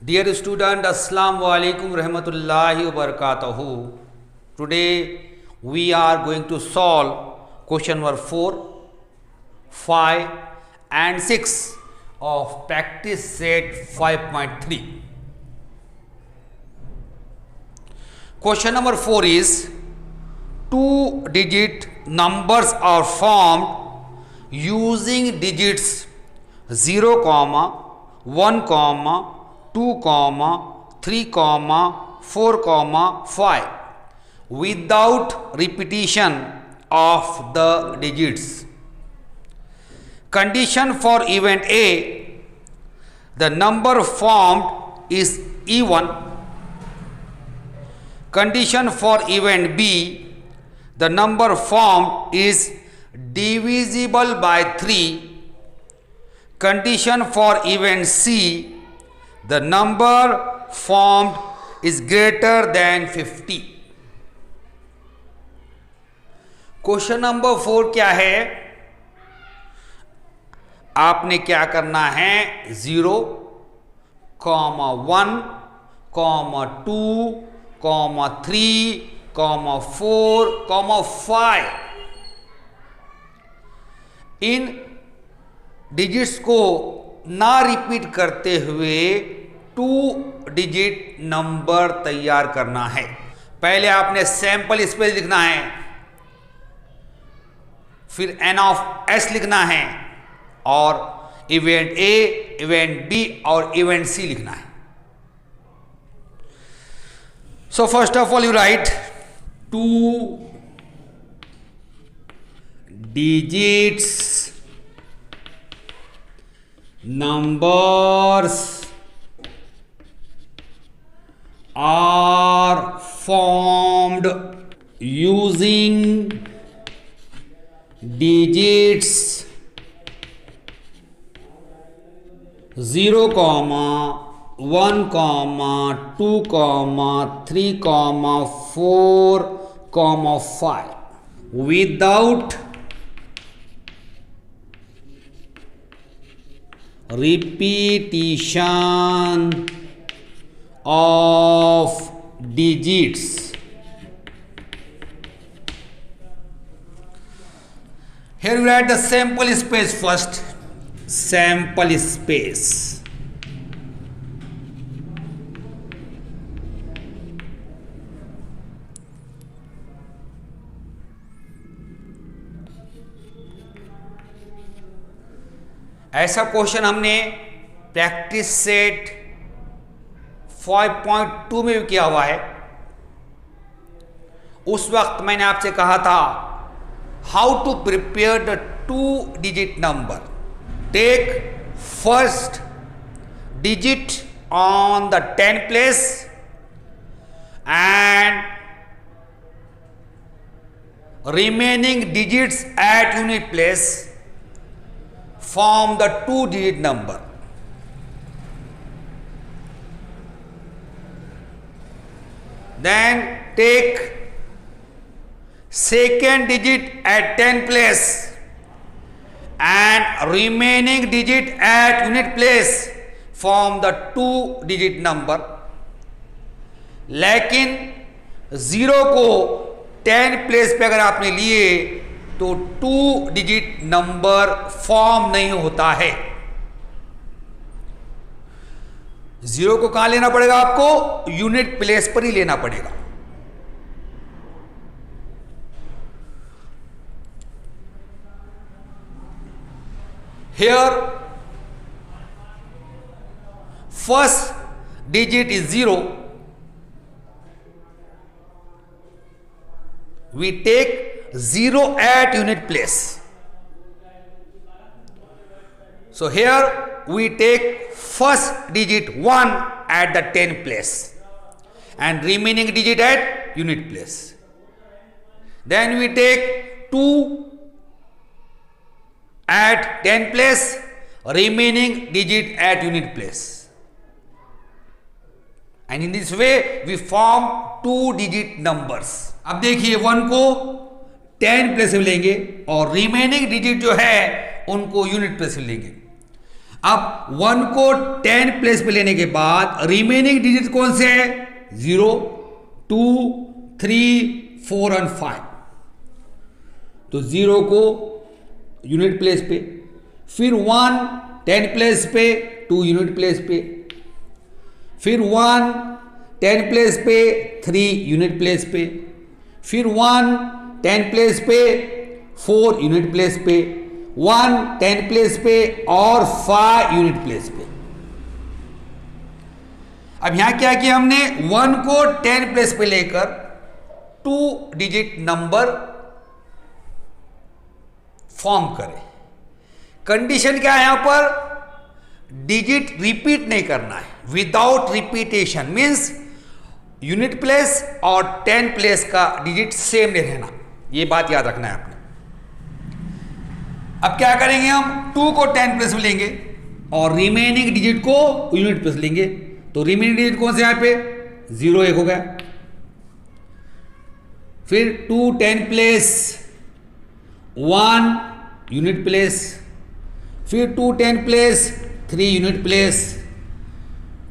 Dear student, Assalamu alaikum rahmatullahi wa barakatuhu. Today we are going to solve question number 4, 5 and 6 of practice set 5.3. Question number 4 is 2-digit numbers are formed using digits 0, 1, 2, 3, 4, 5 without repetition of the digits. Condition for event A, the number formed is even. Condition for event B, the number formed is divisible by 3. Condition for event C, the number formed is greater than 50. Question number 4 क्या है? आपने क्या करना है? 0, 1, 2, 3, 4, 5 इन digits को ना repeat करते हुए 2 डिजिट नंबर तैयार करना है. पहले आपने सैंपल स्पेस लिखना है, फिर n ऑफ s लिखना है और इवेंट A, इवेंट B और इवेंट C लिखना है. So first of all you right 2 digits numbers are formed using digits 0, 1, 2, 3, 4, 5 without repetition of digits. Here we write the sample space first. Sample space. ऐसा question हमने practice set 5.2 में भी किया हुआ है. उस वक्त मैंने आपसे कहा था how to prepare the 2 digit number. Take first digit on the 10 place and remaining digits at unit place. Form the 2-digit number. Then take second digit at 10 place and remaining digit at unit place. Form the 2-digit number. लेकिन 0 को 10 place पे अगर आपने लिए तो 2 digit number form नहीं होता है. 0 को कहां लेना पड़ेगा? आपको यूनिट प्लेस पर ही लेना पड़ेगा. Here first digit is 0. We take 0 at unit place. So here we take first digit 1 at the 10 place and remaining digit at unit place. Then we take 2 at 10 place, remaining digit at unit place. And in this way we form 2 digit numbers. अब देखिए 1 को 10 place में लेंगे और remaining digit जो है उनको unit place में लेंगे. अब 1 को 10 प्लेस पे लेने के बाद रिमेनिंग डिजिट कौन से है? 0, 2, 3, 4 और 5। तो 0 को यूनिट प्लेस पे, फिर 1 10 प्लेस पे, 2 यूनिट प्लेस पे, फिर 1 10 प्लेस पे, 3 यूनिट प्लेस पे, फिर 1 10 प्लेस पे, 4 यूनिट प्लेस पे, 1 10 प्लेस पे और 5 यूनिट प्लेस पे। अब यहां क्या किया हमने? 1 को 10 प्लेस पे लेकर 2 डिजिट नंबर फॉर्म करें। कंडीशन क्या है यहां पर? डिजिट रिपीट नहीं करना है, without repetition, means unit place और 10 प्लेस का डिजिट सेम नहीं रहना, ये बात याद रखना है आपने। अब क्या करेंगे? हम 2 को 10 प्लेस में लेंगे और रिमेनिंग डिजिट को यूनिट प्लेस लेंगे। तो रिमेनिंग डिजिट कौन से यहां पे? 0 1 हो गया, फिर 2 10 प्लेस, 1 यूनिट प्लेस, फिर 2 10 place, 3 unit place,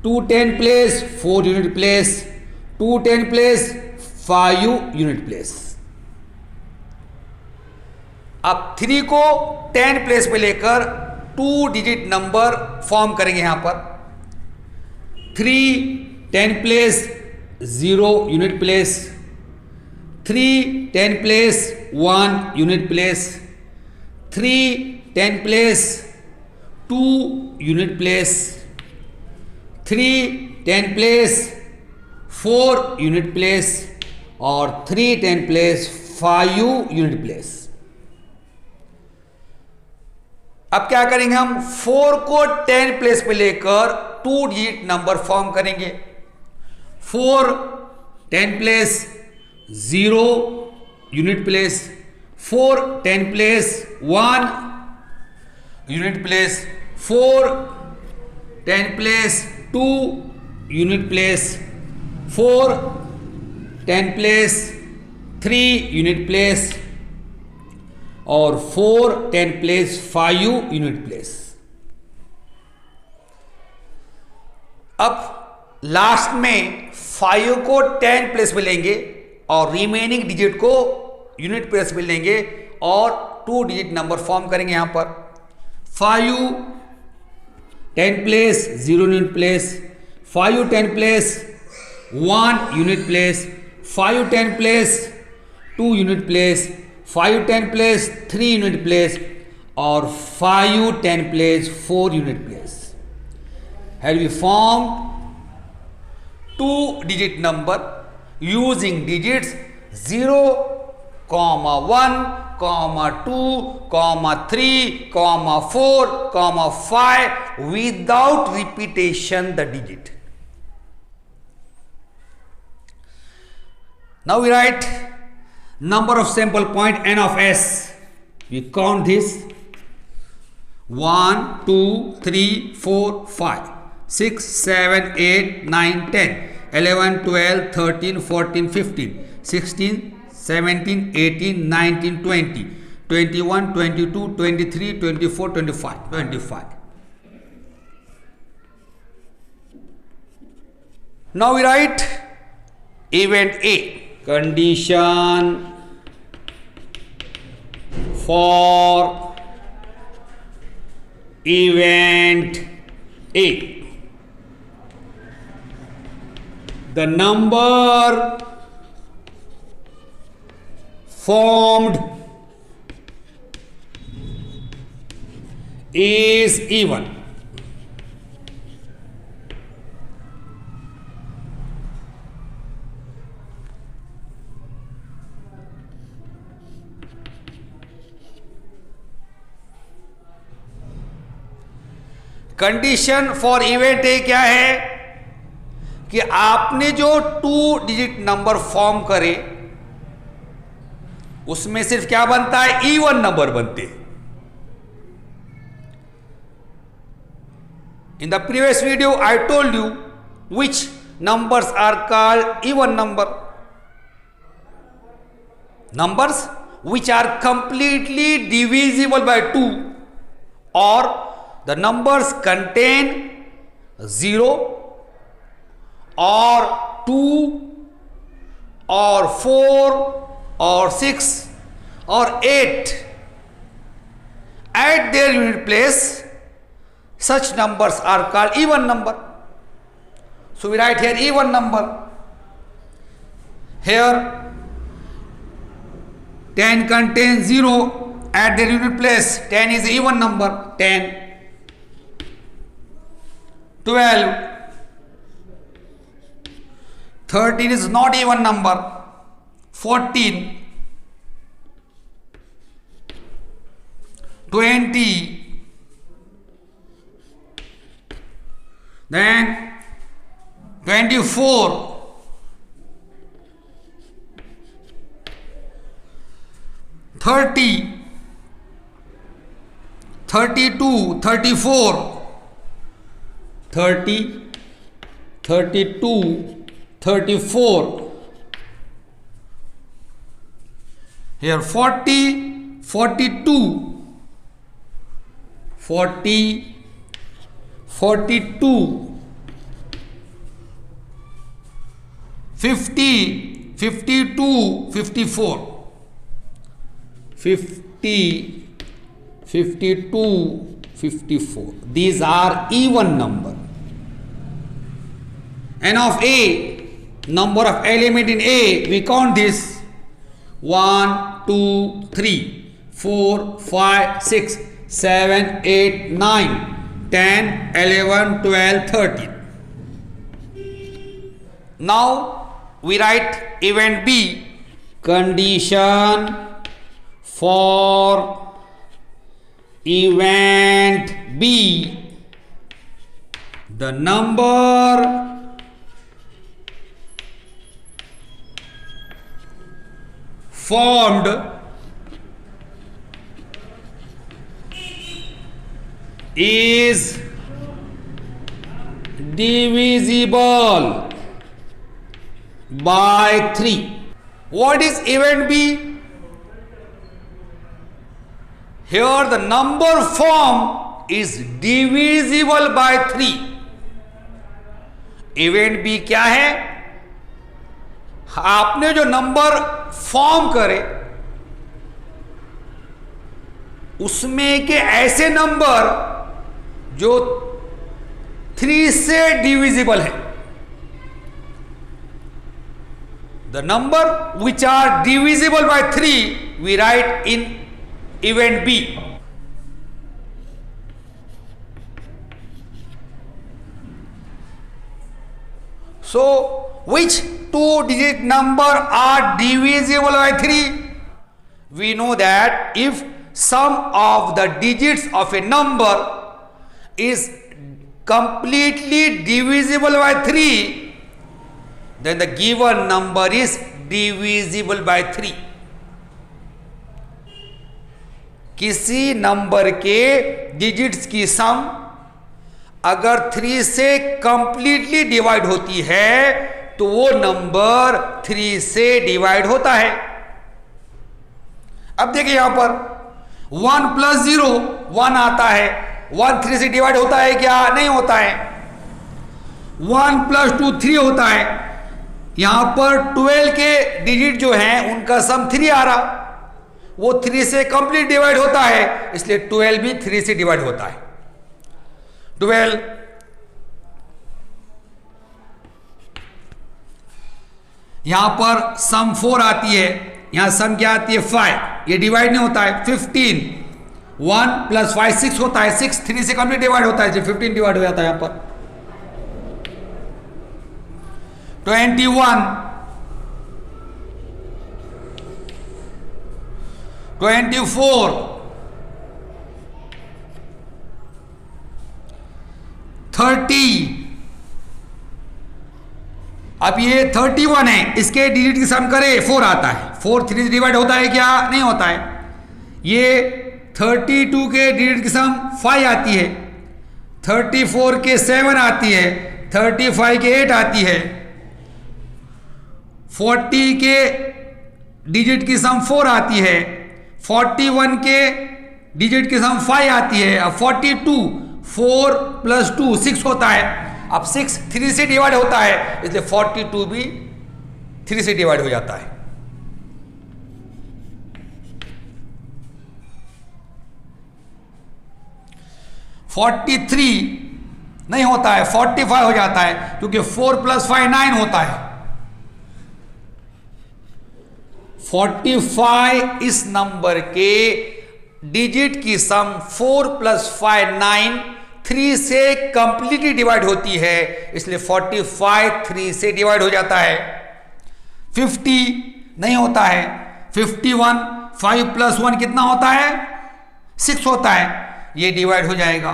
2 10 place, 4 unit place, 2 10 place, 5 unit place. अब 3 को 10 प्लेस पे लेकर 2 डिजिट नंबर फॉर्म करेंगे यहां पर। 3 10 place, 0 unit place, 3 10 place, 1 unit place, 3 10 place, 2 unit place, 3 10 place, 4 unit place और 3 10 प्लेस, 5 यूनिट प्लेस। अब क्या करेंगे? हम 4 को 10 प्लेस पे लेकर 2 डिजिट नंबर फॉर्म करेंगे। 4 10 place, 0 unit place, 4 10 place, 1 unit place, 4 10 place, 2 unit place, 4 10 place, 3 unit place और 4 10 प्लेस, 5 यूनिट प्लेस। अब लास्ट में 5 को 10 प्लेस में लेंगे और रिमेनिंग डिजिट को यूनिट प्लेस में लेंगे और 2 डिजिट नंबर फॉर्म करेंगे यहां पर। 5 10 place, 0 unit place, 5 10 place, 1 unit place, 5 10 place, 2 unit place, 5 10 place, 3 unit place और 5 10 place, 4 unit place. Have we formed 2 digit number using digits 0, 1, 2, 3, 4, 5 without repetition the digit. Now we write number of sample point n of s. We count this 1, 2, 3, 4, 5, 6, 7, 8, 9, 10, 11, 12, 13, 14, 15, 16, 17, 18, 19, 20, 21, 22, 23, 24, 25. Now we write event A. Condition for event A. The number formed is even. Condition for event A क्या है कि आपने जो 2 digit number form करे उसमें सिर्फ क्या बनता है? इवन नंबर बनते हैं। In the previous video I told you which numbers are called even number. numbers which are completely divisible by 2 or the numbers contain 0 or 2 or 4 or 6 or 8 at their unit place, such numbers are called even number. So we write here even number. Here 10 contains 0 at their unit place. 10 is an even number. 10, 12, 13 is not even number. 14, 20, then 24, 30, 32, 34, 30, 32, 34, here 40, 42, 40, 42, 50, 52, 54, 50, 52, 54. These are even number. N of A, number of element in A, we count this 1, 2, 3, 4, 5, 6, 7, 8, 9, 10, 11, 12, 13. Now we write event B. Condition for event B. The number formed is divisible by 3. What is event B? Here the number formed is divisible by 3. Event B क्या है? आपने जो number form करे उसमें के ऐसे number जो 3 से डिविजिबल है. The number which are divisible by 3 we write in event B. So which 2-digit number are divisible by 3? We know that if sum of the digits of a number is completely divisible by 3, then the given number is divisible by 3. किसी number के digits की सम अगर 3 से completely divide होती है तो वो number 3 से डिवाइड होता है. अब देखिए यहां पर 1 + 0 1 आता है. 1 3 से डिवाइड होता है क्या? नहीं होता है. 1 + 2 3 होता है. यहां पर 12 के डिजिट जो हैं उनका सम 3 आ रहा, वो 3 से कंप्लीट डिवाइड होता है, इसलिए 12 भी 3 से डिवाइड होता है. 12 यहां पर सम 4 आती है, यहां सम क्या आती है? 5. ये डिवाइड नहीं होता है. 15 1 + 5 6 होता है. 6 3 से कंप्लीट डिवाइड होता है, जो 15 डिवाइड हो जाता है. यहां पर 21 24 30. अब ये 31 है, इसके डिजिट की सम करे 4 आता है. 4 3 से डिवाइड होता है क्या? नहीं होता है. ये 32 के डिजिट की सम 5 आती है. 34 के 7 आती है. 35 के 8 आती है. 40 के डिजिट की सम 4 आती है. 41 के डिजिट की सम 5 आती है. अब 42 4 प्लस 2 6 होता है। अब 6 3 से डिवाइड होता है, इसलिए 42 भी 3 से डिवाइड हो जाता है। फोर्टी थ्री नहीं होता है, 45 हो जाता है, क्योंकि 4 प्लस 5 9 होता है। 45 इस नंबर के डिजिट की सम 4 प्लस 5 9 3 से कंप्लीटली डिवाइड होती है, इसलिए 45 3 से डिवाइड हो जाता है। 50 नहीं होता है। 51 5 प्लस 1 कितना होता है? 6 होता है, ये डिवाइड हो जाएगा।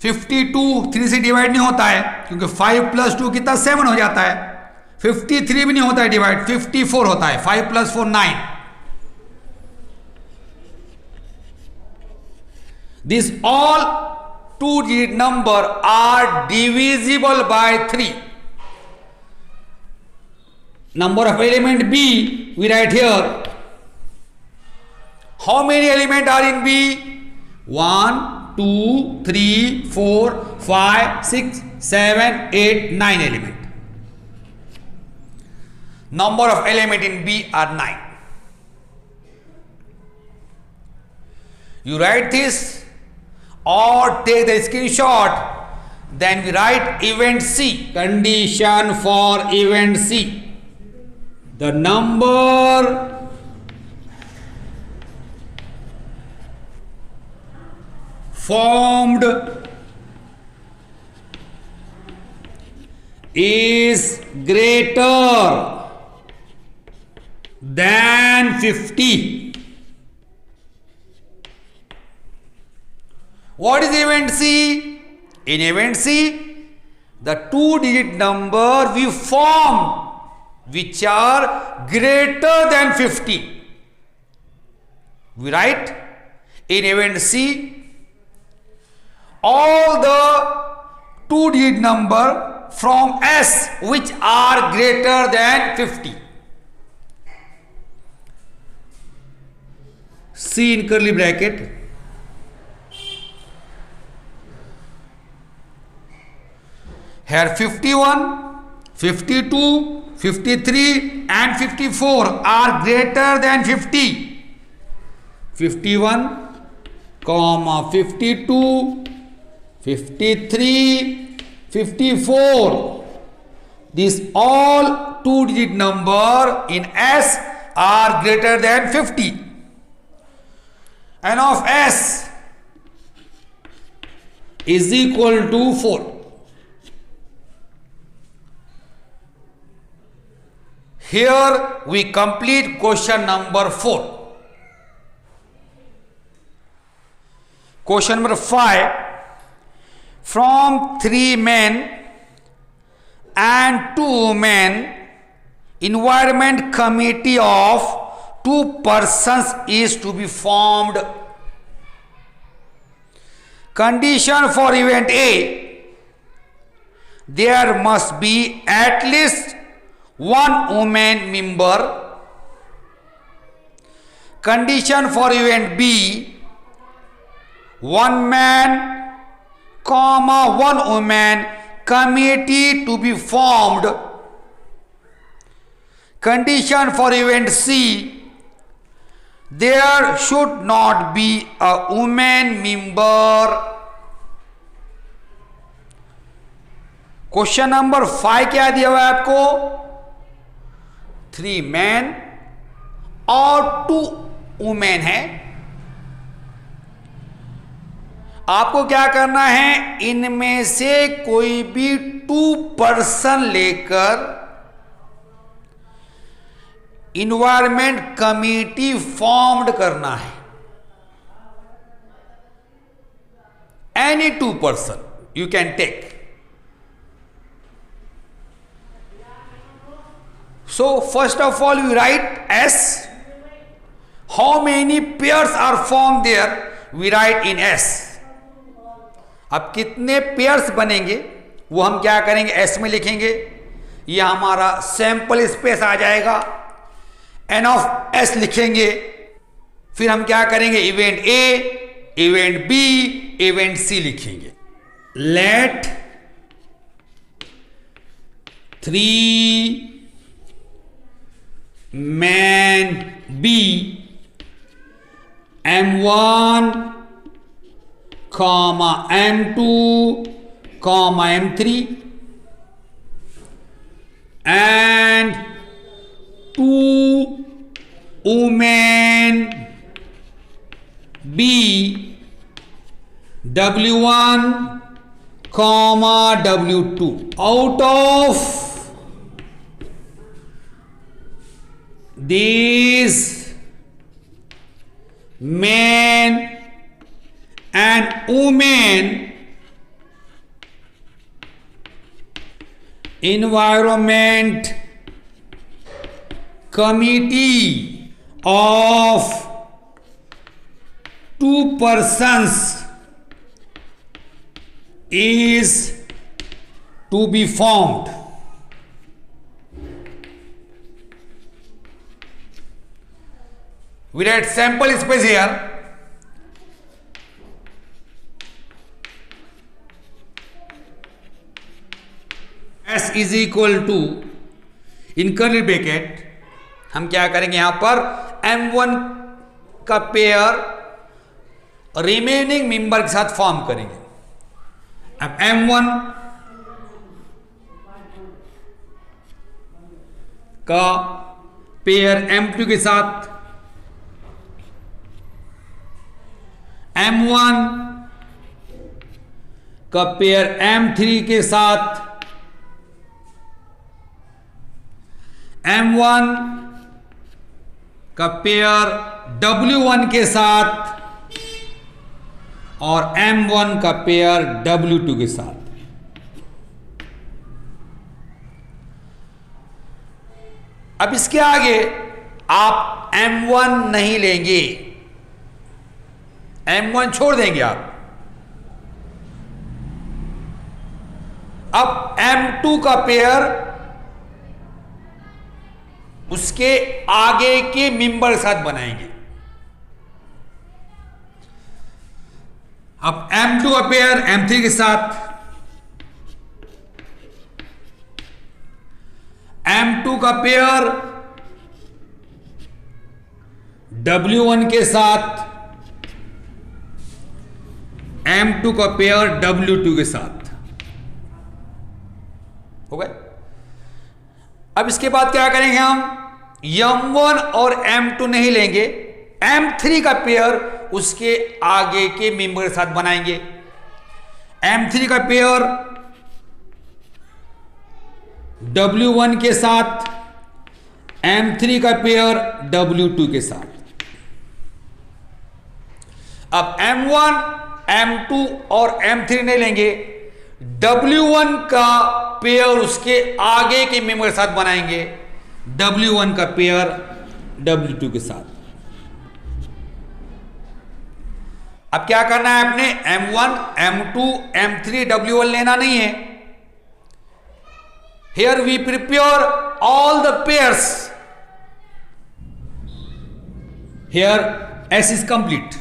52 3 से डिवाइड नहीं होता है, क्योंकि 5 प्लस 2 कितना 7 हो जाता है। 53 भी नहीं होता है डिवाइड, 54 होता है। 5 plus 4 9। This all 2-digit number are divisible by 3. Number of element B we write here. How many element are in B? 1 2 3 4 5 6 7 8 9 element. Number of element in B are 9. You write this or take the screenshot, then we write event C. Condition for event C: the number formed is greater than 50. What is event C? In event C, the 2-digit number we form which are greater than 50. We write in event C all the 2-digit number from S which are greater than 50. C in curly bracket. Here 51, 52, 53 and 54 are greater than 50. 51, 52, 53, 54. These all 2-digit number in S are greater than 50. N of S is equal to 4. Here we complete question number 4. Question number 5. From 3 men and 2 women, environment committee of 2 persons is to be formed. Condition for event A: there must be at least 1 woman member. Condition for event B: 1 man, 1 woman committee to be formed. Condition for event C: there should not be a woman member. Question number 5 क्या दिया हुआ है आपको? 3 man और 2 women है। आपको क्या करना है? इनमें से कोई भी 2 पर्सन लेकर इन्वायरमेंट कमिटी फॉर्म्ड करना है। Any 2 person you can take. So first of all we write S. How many pairs are formed there? We write in S. अब कितने पेयर्स बनेंगे वो हम क्या करेंगे? S में लिखेंगे। यह हमारा सैंपल स्पेस आ जाएगा। N of S लिखेंगे। फिर हम क्या करेंगे, event A, event B, event C लिखेंगे। Let 3 man be M1, M2, M3 and 2 women B W1, W2. Out of these men and women, environment committee of 2 persons is to be formed. We write sample space here. S is equal to, in curly bracket, हम क्या करेंगे यहां पर M1 का pair remaining member के साथ form करेंगे। अब M1 का पेयर M2 के साथ, M1 का पेयर M3 के साथ, M1 का पेयर W1 के साथ और M1 का पेयर W2 के साथ। अब इसके आगे आप M1 नहीं लेंगे, M1 छोड़ देंगे आप। अब M2 का पेयर उसके आगे के मेंबर के साथ बनाएंगे। अब M2 का पेयर M3 के साथ, M2 का पेयर W1 के साथ, M2 का पेयर W2 के साथ। हो गए। अब इसके बाद क्या करेंगे, हम M1 और M2 नहीं लेंगे, M3 का पेयर उसके आगे के मेंबर के साथ बनाएंगे। M3 का पेयर W1 के साथ, M3 का पेयर W2 के साथ। अब M1, M2 और M3 नहीं लेंगे, W1 का पेयर उसके आगे के मेंबर के साथ बनाएंगे, W1 का पेयर W2 के साथ। अब क्या करना है आपने, M1, M2, M3, W1 लेना नहीं है। Here we prepare all the pairs. Here S is complete.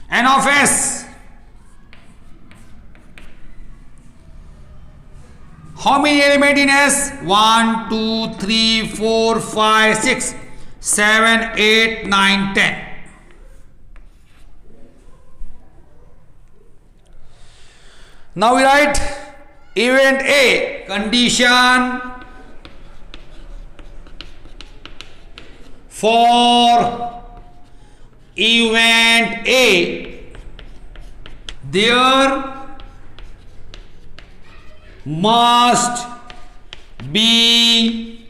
N of S, how many elements in S? 1, 2, 3, 4, 5, 6, 7, 8, 9, 10. Now we write event A, condition for event A, there must be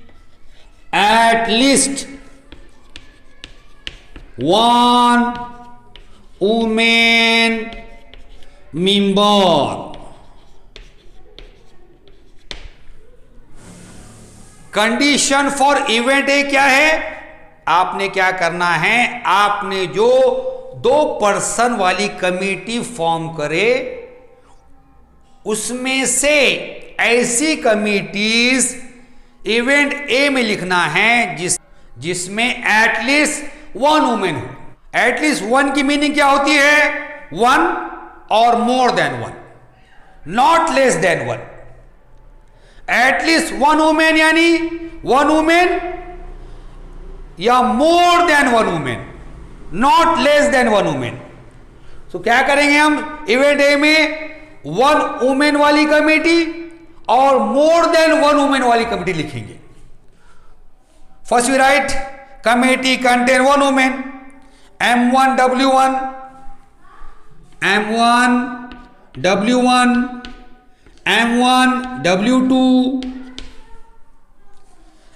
at least one woman member. Condition for event A क्या है? आपने क्या करना है, आपने जो 2 person वाली committee form करे उसमें से ऐसी कमिटीज इवेंट ए में लिखना है जिसमें एटलीस्ट वन वुमेन हो। एटलीस्ट वन की मीनिंग क्या होती है? वन और more than one, not less than one. At least one women यानी वन वुमेन या मोर than one women, not less than one women. तो क्या करेंगे हम इवेंट ए में? वन वुमेन वाली कमेटी और मोर देन वन वुमेन वाली कमेटी लिखेंगे। First we write committee contain one women, M1 W1, M1 W1, M1 W2,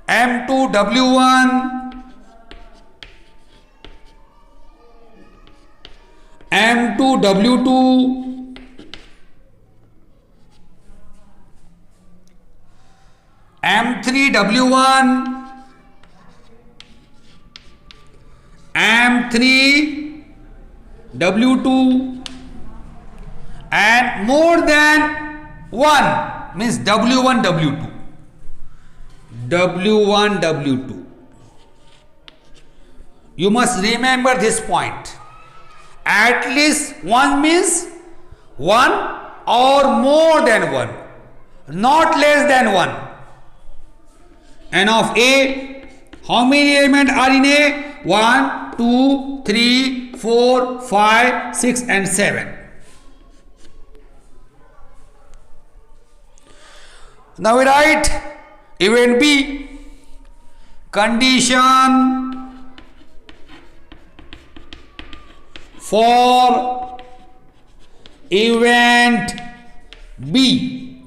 M2 W1, M2 W2, M3 W1, M3 W2, and more than one means W1 W2, W1 W2. You must remember this point. At least one means one or more than one, not less than one. And of A, how many elements are in A? 1, 2, 3, 4, 5, 6 and 7. Now we write event B, condition for event B,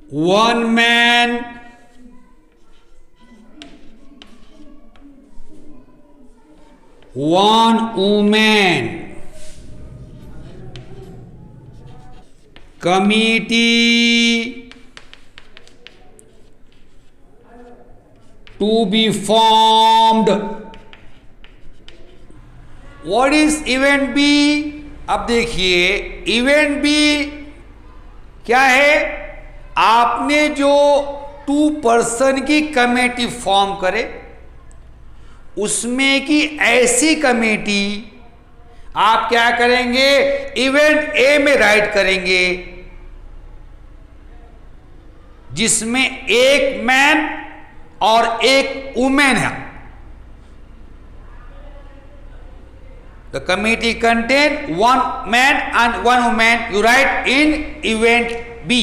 one man one woman committee to be formed. What is event B? अब देखिए event B क्या है? आपने जो 2 person की committee form करे उसमें की ऐसी कमेटी आप क्या करेंगे? इवेंट ए में राइट करेंगे जिसमें एक मैन और एक वुमेन है। The committee contain one man and one woman. You write in event B.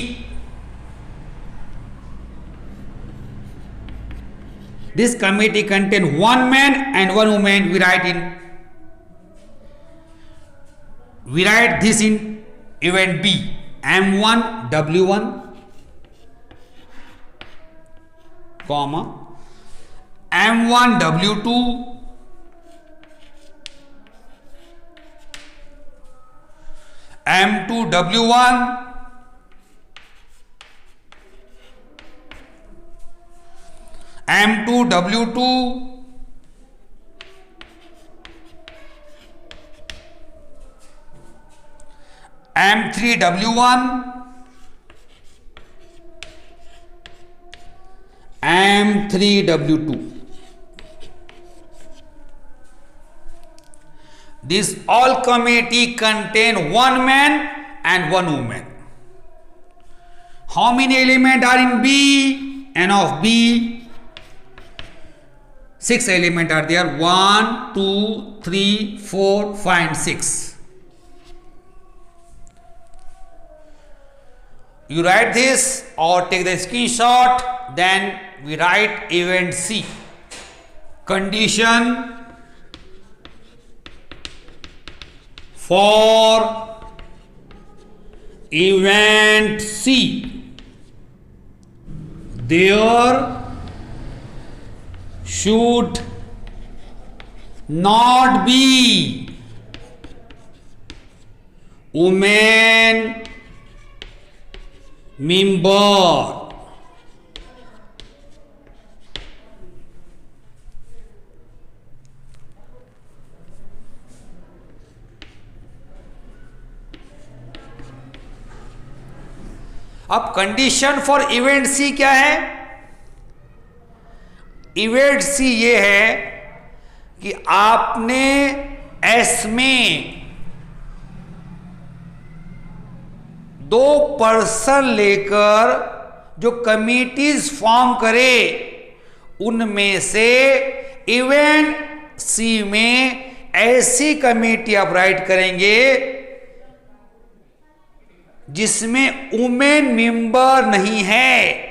This committee contain one man and one woman. We write this in event B. M1 W1, comma M1 W2, M2 W1, M2 W2, M3 W1, M3 W2. This all committee contain one man and one woman. How many elements are in B? N of B, 6 elements are there. 1, 2, 3, 4, 5 and 6. You write this or take the screenshot. Then we write event C. Condition for event C, there should not be women member. अब condition for event सी क्या है? Event सी ये है कि आपने S में 2 person लेकर जो कमिटीज फॉर्म करे, उनमें से इवेंट सी में ऐसी कमेटी आप राइट करेंगे जिसमें वुमेन मेंबर नहीं है।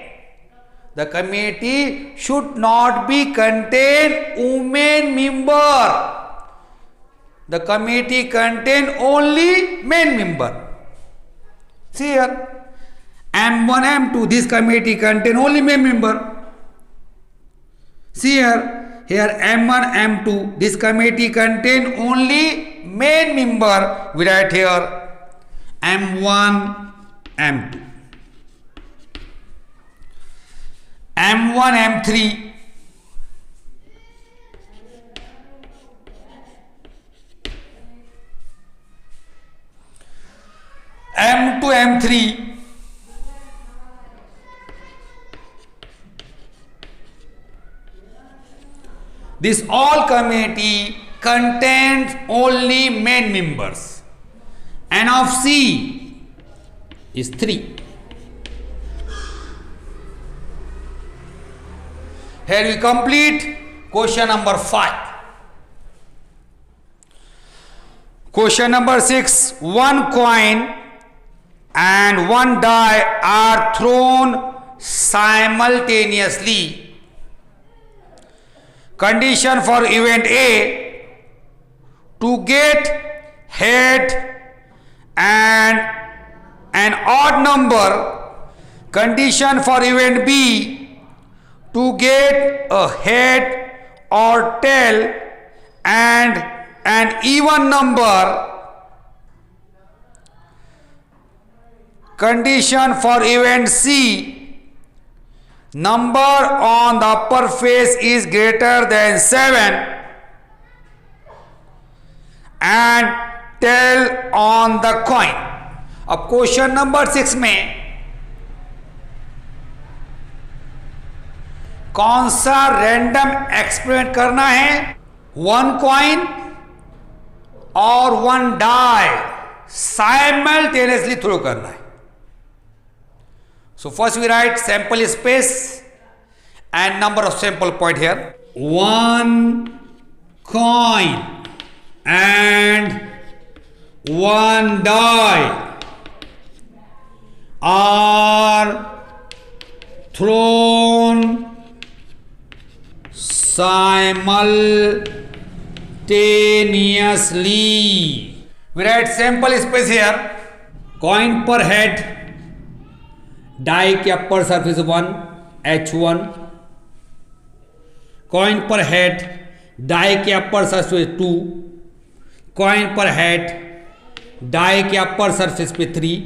The committee should not be contain women member, the committee contain only main member. See here, M1, M2, this committee contain only main member. See here M1, M2, this committee contain only main member. We write here M1, M2, M1, M3, M2, M3, this all committee contains only main members. N of C is 3. Here we complete question number 5. Question number 6. One coin and one die are thrown simultaneously. Condition for event A: to get head and an odd number. Condition for event B: to get a head or tail and an even number. Condition for event C: number on the upper face is greater than 7 and tail on the coin. अब question number 6 में कौन सा random experiment करना है? 1 coin और 1 die simultaneously throw करना है. So first we write sample space and number of sample point here. 1 coin and 1 die are thrown simultaneously. We write sample space here. Coin per head, die के upper surface 1 H1, coin पर head die के upper surface 2, coin पर head die के upper surface पे 3,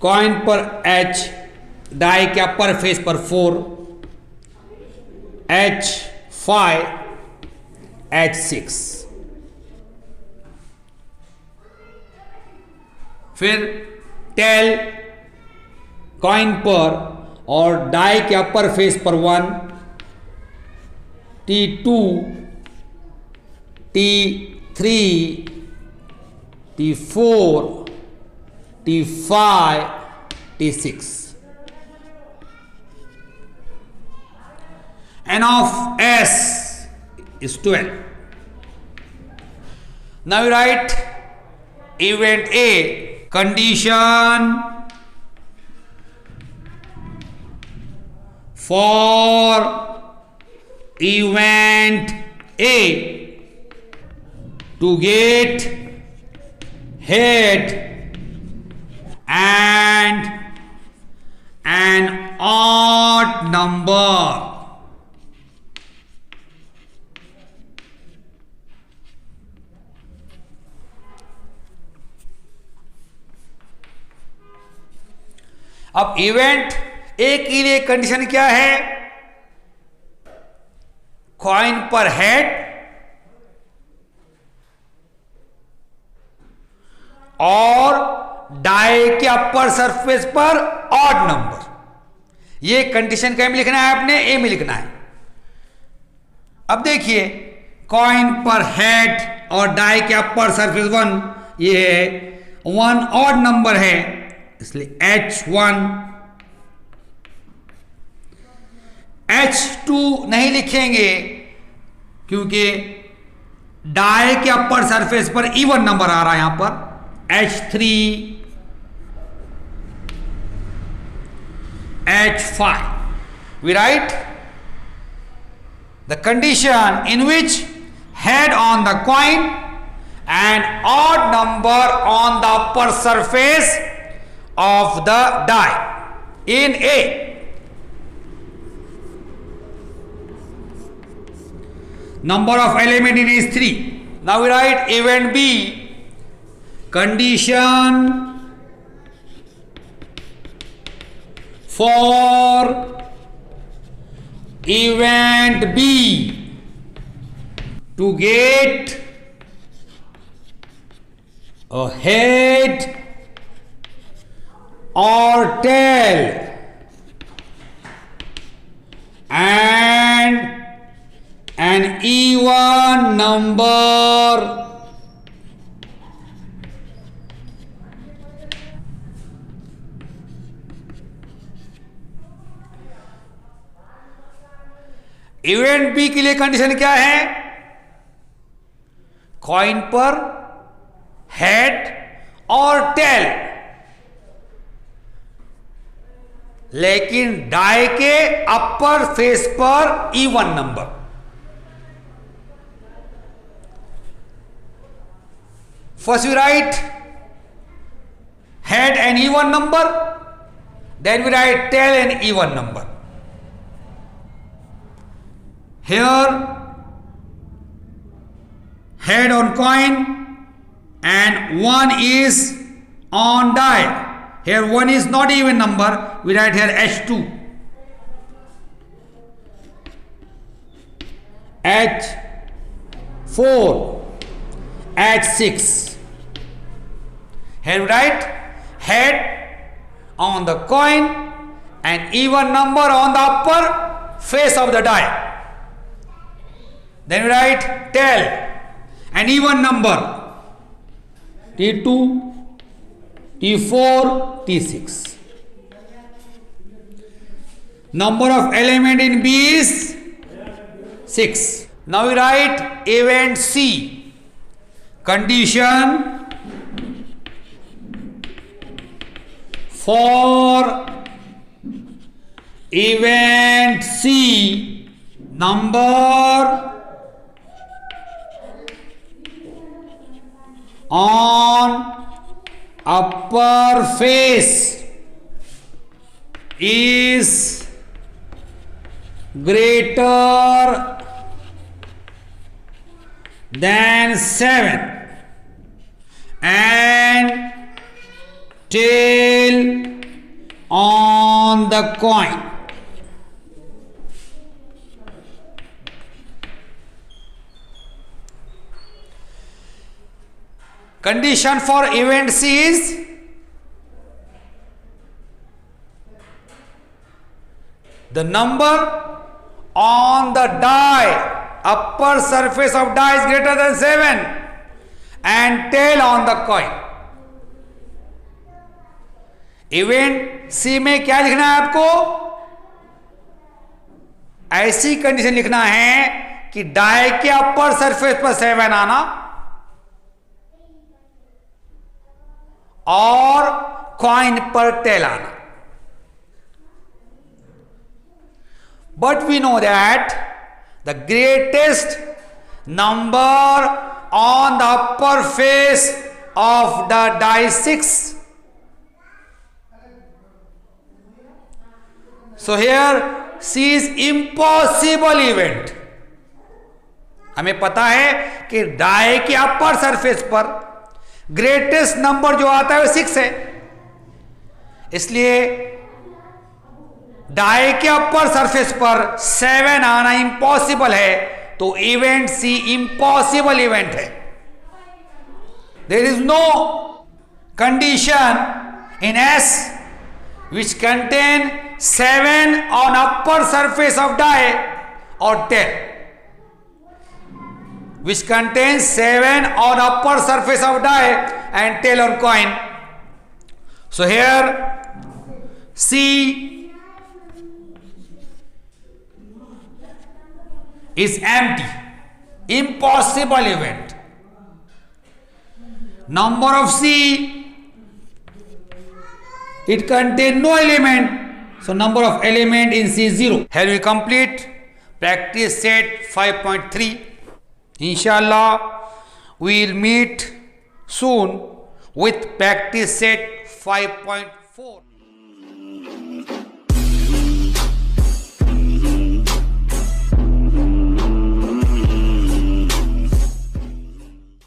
coin पर H die के upper face पर 4, H5, H6. फिर टेल कॉइन पर और डाई के अपर फेस पर 1, T2, T3, T4, T5, T6. N of S is 12. Now we write event A. Condition for event A: to get head and an odd number. अब event A के लिए condition क्या है? Coin पर head और die के upper surface पर odd number. ये कंडीशन क्या में लिखना है, आपने ए में लिखना है। अब देखिए कॉइन पर हेड और डाई के अपर सरफेस 1, ये है 1 ऑड नंबर है, इसलिए H1। H2 नहीं लिखेंगे क्योंकि डाई के अपर सरफेस पर इवन नंबर आ रहा है यहां पर। H3, H5, we write the condition in which head on the coin and odd number on the upper surface of the die in A. Number of element in A is 3. Now we write event B, condition for event B to get a head or tail and an even number event B के लिए condition क्या है, coin पर head और tell, लेकिन die के upper face पर even number. First we write head an even number, then we write tail an even number. Here head on coin and 1 is on die. Here 1 is not even number, we write here H2. H4, H6. Here we write head on the coin and even number on the upper face of the die. Then we write tail, an even number, T2, T4, T6. Number of element in B is 6. Now we write event C, condition for event C, number on upper face is greater than 7 and tail on the coin condition for event C is the number on the die, upper surface of die is greater than 7 and tail on the coin. Event C में क्या लिखना है आपको, ऐसी condition लिखना है कि die के अपर सरफेस पर 7 आना और कॉइन पर टेल आना। But we know that the greatest number on the upper face of the die 6. So here C is impossible event. हमें पता है कि डाई के अपर सरफेस पर ग्रेटेस्ट नंबर जो आता है वो 6 है, इसलिए डाई के अपर सरफेस पर 7 आना इम्पॉसिबल है, तो इवेंट सी इम्पॉसिबल इवेंट है. There is no condition in S which contain 7 on upper surface of die or tail? Which contains 7 on upper surface of die and tail on coin. So here C is empty, impossible event. Number of C, it contains no element, so number of element in C is 0. Here we complete practice set 5.3. Inshallah, we will meet soon with practice set 5.4.